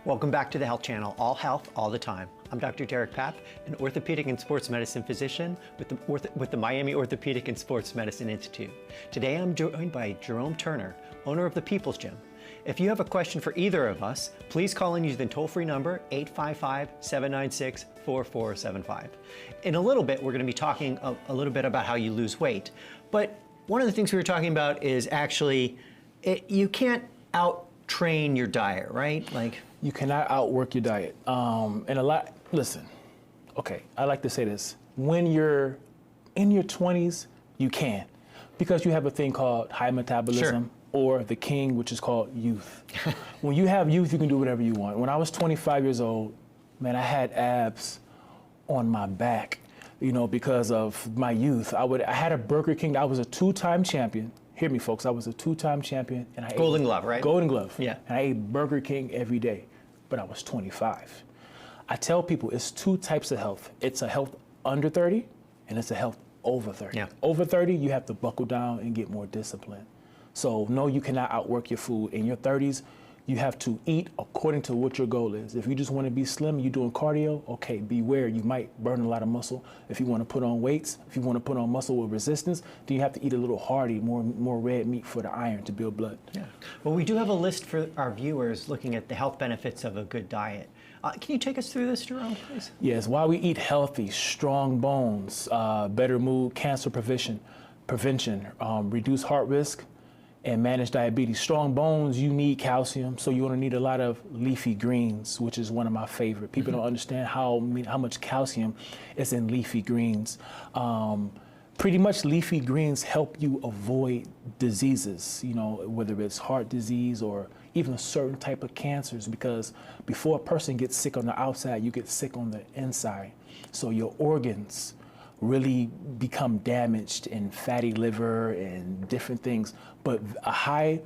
Welcome back to the Health Channel, all health, all the time. I'm Dr. Derek Papp, an orthopedic and sports medicine physician with the Miami Orthopedic and Sports Medicine Institute. Today I'm joined by Jerome Turner, owner of The People's Gym. If you have a question for either of us, please call in using the toll-free number 855-796-4475. In a little bit, we're going to be talking a little bit about how you lose weight. But one of the things we were talking about is actually, you can't out-train your diet, right? You cannot outwork your diet. Listen, okay, I like to say this. When you're in your 20s, you can, because you have a thing called high metabolism, sure, or the king, which is called youth. When you have youth, you can do whatever you want. When I was 25 years old, man, I had abs on my back, because of my youth. I had a Burger King. I was a 2-time champion. Hear me, folks. I was a 2-time champion, and I Golden Glove, right? Golden Glove. Yeah. And I ate Burger King every day, but I was 25. I tell people it's 2 types of health. It's a health under 30, and it's a health over 30. Yeah. Over 30, you have to buckle down and get more discipline. So no, you cannot outwork your food. In your 30s, you have to eat according to what your goal is. If you just want to be slim, you're doing cardio, okay, beware, you might burn a lot of muscle. If you want to put on weights, if you want to put on muscle with resistance, then you have to eat a little hearty, more red meat for the iron to build blood. Yeah. Well, we do have a list for our viewers looking at the health benefits of a good diet. Can you take us through this, Jerome, please? Yes, while we eat healthy, strong bones, better mood, cancer prevention, reduce heart risk, and manage diabetes. Strong bones, you need calcium, so you're gonna need a lot of leafy greens, which is one of my favorite. People don't understand how much calcium is in leafy greens. Pretty much leafy greens help you avoid diseases, whether it's heart disease or even a certain type of cancers, because before a person gets sick on the outside, you get sick on the inside. So your organs really become damaged, and fatty liver and different things. But a high,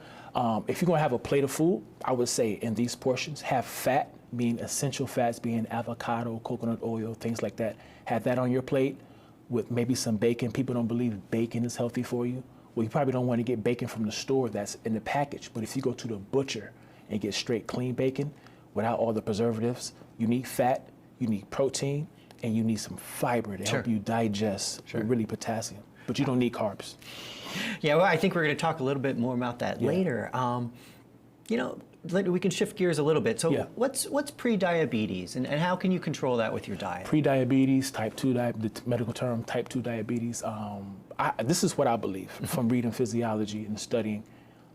if you're gonna have a plate of food, I would say in these portions, have fat, meaning essential fats, being avocado, coconut oil, things like that. Have that on your plate with maybe some bacon. People don't believe bacon is healthy for you. Well, you probably don't want to get bacon from the store that's in the package, but if you go to the butcher and get straight clean bacon without all the preservatives, you need fat, you need protein, and you need some fiber to help you digest, really potassium. But you don't need carbs. Yeah, well, I think we're going to talk a little bit more about that later. We can shift gears a little bit. So what's pre-diabetes, and how can you control that with your diet? Pre-diabetes, type 2, the medical term, type 2 diabetes. This is what I believe from reading physiology and studying.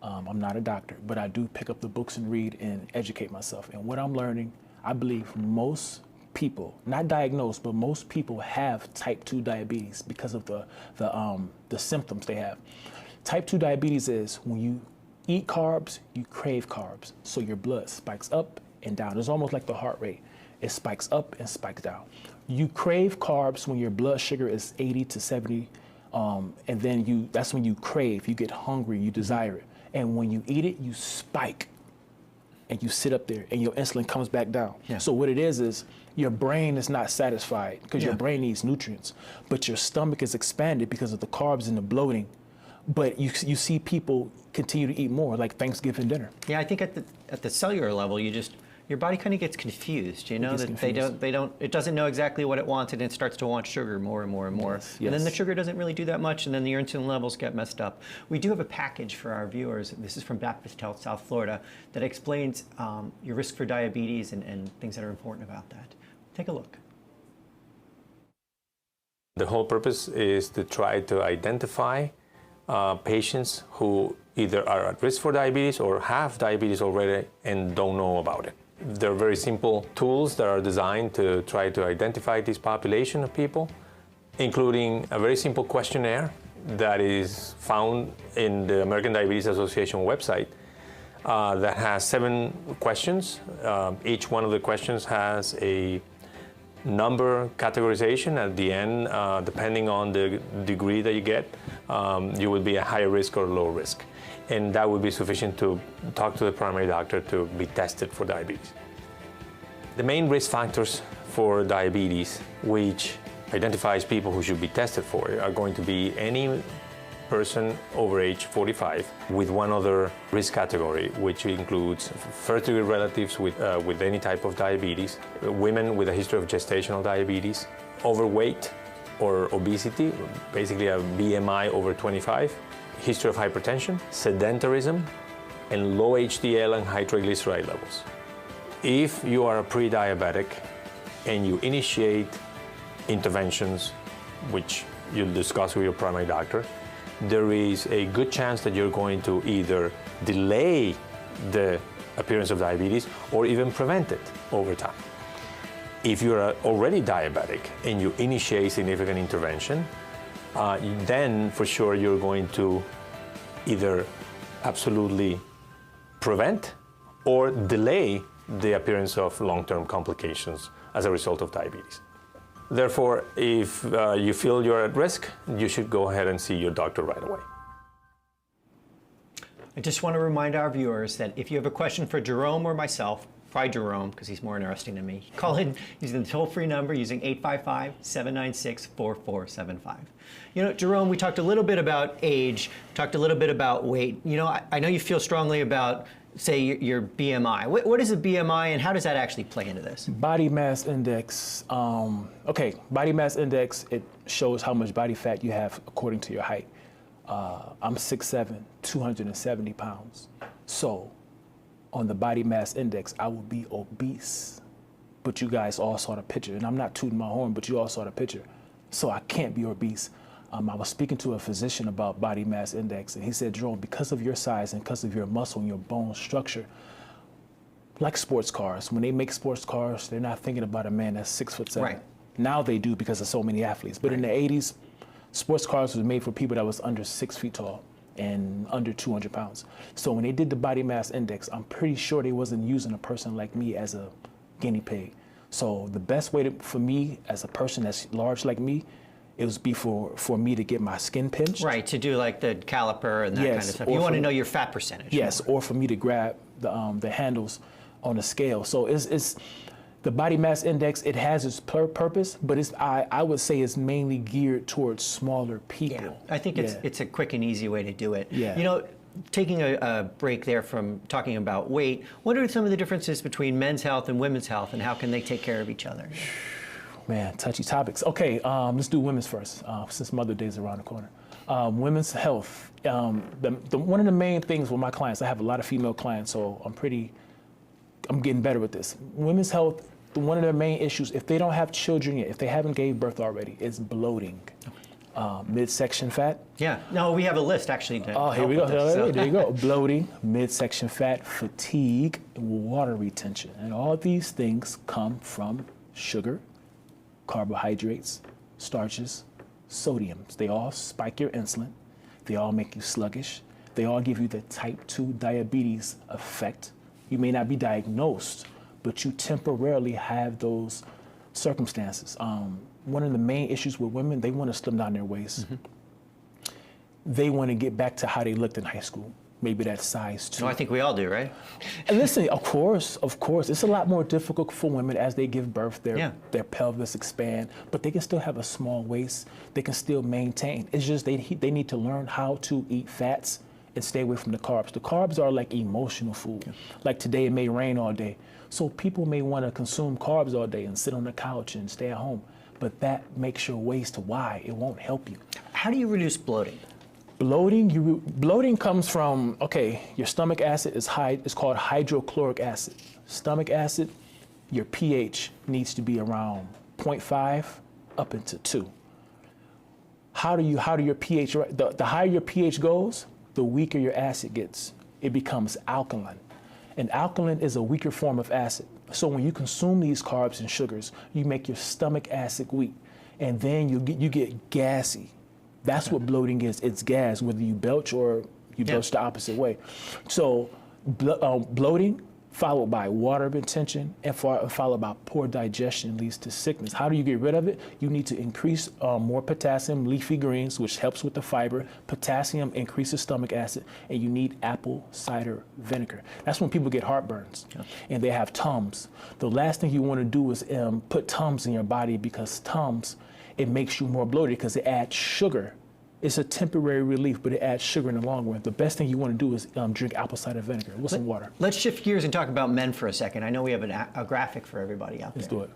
I'm not a doctor, but I do pick up the books and read and educate myself. And what I'm learning, I believe most people, not diagnosed, but most people have type 2 diabetes because of the symptoms they have. Type 2 diabetes is when you eat carbs, you crave carbs. So your blood spikes up and down. It's almost like the heart rate. It spikes up and spikes down. You crave carbs when your blood sugar is 80 to 70, and then that's when you crave, you get hungry, you desire it. And when you eat it, you spike. And you sit up there and your insulin comes back down. Yeah. So what it is your brain is not satisfied because your brain needs nutrients, but your stomach is expanded because of the carbs and the bloating. But you see people continue to eat more, like Thanksgiving dinner. Yeah, I think at the cellular level, your body kind of gets confused, it doesn't know exactly what it wants, and it starts to want sugar more and more and more. Yes, and then the sugar doesn't really do that much, and then the insulin levels get messed up. We do have a package for our viewers. This is from Baptist Health, South Florida, that explains your risk for diabetes and things that are important about that. Take a look. The whole purpose is to try to identify patients who either are at risk for diabetes or have diabetes already and don't know about it. They're very simple tools that are designed to try to identify this population of people, including a very simple questionnaire that is found in the American Diabetes Association website that has 7 questions. Each one of the questions has a number categorization at the end. Depending on the degree that you get, you will be a higher risk or low risk. And that would be sufficient to talk to the primary doctor to be tested for diabetes. The main risk factors for diabetes, which identifies people who should be tested for it, are going to be any person over age 45 with one other risk category, which includes first-degree relatives with any type of diabetes, women with a history of gestational diabetes, overweight or obesity, basically a BMI over 25, history of hypertension, sedentarism, and low HDL and high triglyceride levels. If you are a pre-diabetic and you initiate interventions, which you'll discuss with your primary doctor, there is a good chance that you're going to either delay the appearance of diabetes or even prevent it over time. If you're already diabetic and you initiate significant intervention, then for sure you're going to either absolutely prevent or delay the appearance of long-term complications as a result of diabetes. Therefore, if you feel you're at risk, you should go ahead and see your doctor right away. I just want to remind our viewers that if you have a question for Jerome or myself, probably Jerome, because he's more interesting than me, call in using the toll-free number using 855-796-4475. You know, Jerome, we talked a little bit about age, talked a little bit about weight. You know, I know you feel strongly about, say, your BMI. What is a BMI and how does that actually play into this? Body mass index. Body mass index, it shows how much body fat you have according to your height. I'm 6'7", 270 pounds. So on the body mass index, I will be obese. But you guys all saw the picture, and I'm not tooting my horn, but you all saw the picture. So I can't be obese. I was speaking to a physician about body mass index, and he said, Jerome, because of your size and because of your muscle and your bone structure, like sports cars, when they make sports cars, they're not thinking about a man that's 6'7". Right. Now they do because of so many athletes. But in the 80s, sports cars was made for people that was under 6 feet tall and under 200 pounds. So when they did the body mass index, I'm pretty sure they wasn't using a person like me as a guinea pig. So the best way for me as a person that's large like me, it was for me to get my skin pinched. Right, to do like the caliper and that kind of stuff. You want to know your fat percentage. Yes, or for me to grab the handles on the scale. So it's the body mass index, it has its purpose, but I would say it's mainly geared towards smaller people. Yeah, I think it's a quick and easy way to do it. Yeah. You know, taking a break there from talking about weight, what are some of the differences between men's health and women's health, and how can they take care of each other? Man, touchy topics. Okay, let's do women's first, since Mother's Day is around the corner. Women's health. One of the main things with my clients, I have a lot of female clients, so I'm getting better with this. Women's health, one of their main issues, if they don't have children yet, if they haven't gave birth already, is bloating. Midsection fat. Yeah, no, we have a list actually. Oh, here we go. There you go. Bloating, midsection fat, fatigue, water retention. And all these things come from sugar, carbohydrates, starches, sodiums. They all spike your insulin. They all make you sluggish. They all give you the type 2 diabetes effect. You may not be diagnosed, but you temporarily have those circumstances. One of the main issues with women, they want to slim down their waist. Mm-hmm. They want to get back to how they looked in high school. Maybe that size 2. No, I think we all do, right? And listen, of course. It's a lot more difficult for women as they give birth. Their pelvis expand, but they can still have a small waist. They can still maintain. It's just they need to learn how to eat fats and stay away from the carbs. The carbs are like emotional food. Yeah. Like today, it may rain all day. So people may want to consume carbs all day and sit on the couch and stay at home. But that makes your waist wide. It won't help you. How do you reduce bloating? Bloating comes from, your stomach acid is high. It's called hydrochloric acid. Stomach acid, your pH needs to be around 0.5 up into 2. How do your pH, the higher your pH goes, the weaker your acid gets. It becomes alkaline. And alkaline is a weaker form of acid. So when you consume these carbs and sugars, you make your stomach acid weak. And then you get gassy. That's what bloating is. It's gas, whether you belch or you belch the opposite way. So bloating followed by water retention and followed by poor digestion leads to sickness. How do you get rid of it? You need to increase more potassium, leafy greens, which helps with the fiber. Potassium increases stomach acid, and you need apple cider vinegar. That's when people get heartburns and they have Tums. The last thing you want to do is put Tums in your body, because Tums, it makes you more bloated because it adds sugar It's a temporary relief, but it adds sugar in the long run. The best thing you want to do is drink apple cider vinegar with some water. Let's shift gears and talk about men for a second. I know we have a graphic for everybody out there. Let's do it.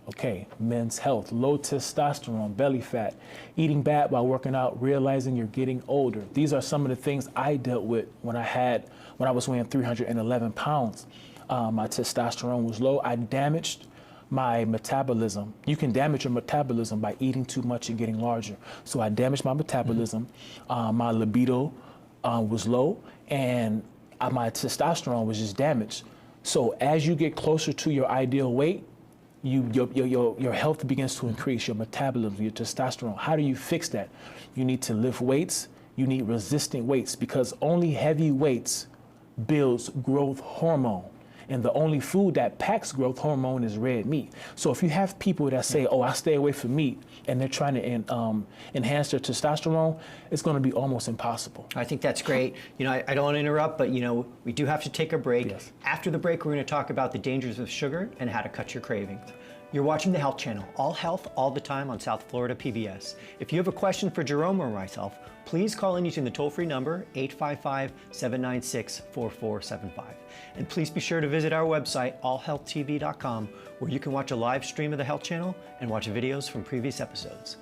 Okay, men's health, low testosterone, belly fat, eating bad while working out, realizing you're getting older. These are some of the things I dealt with when I was weighing 311 pounds. My testosterone was low. I damaged my metabolism. You can damage your metabolism by eating too much and getting larger. So I damaged my metabolism. My libido was low, and my testosterone was just damaged. So as you get closer to your ideal weight, your health begins to increase, your metabolism, your testosterone. How do you fix that? You need to lift weights. You need resistant weights, because only heavy weights builds growth hormone. And the only food that packs growth hormone is red meat. So if you have people that say, oh, I stay away from meat, and they're trying to enhance their testosterone, it's going to be almost impossible. I think that's great. You know, I don't want to interrupt, but you know, we do have to take a break. Yes. After the break, we're going to talk about the dangers of sugar and how to cut your cravings. You're watching the Health Channel, all health, all the time on South Florida PBS. If you have a question for Jerome or myself, please call in using the toll-free number 855-796-4475. And please be sure to visit our website, allhealthtv.com, where you can watch a live stream of the Health Channel and watch videos from previous episodes.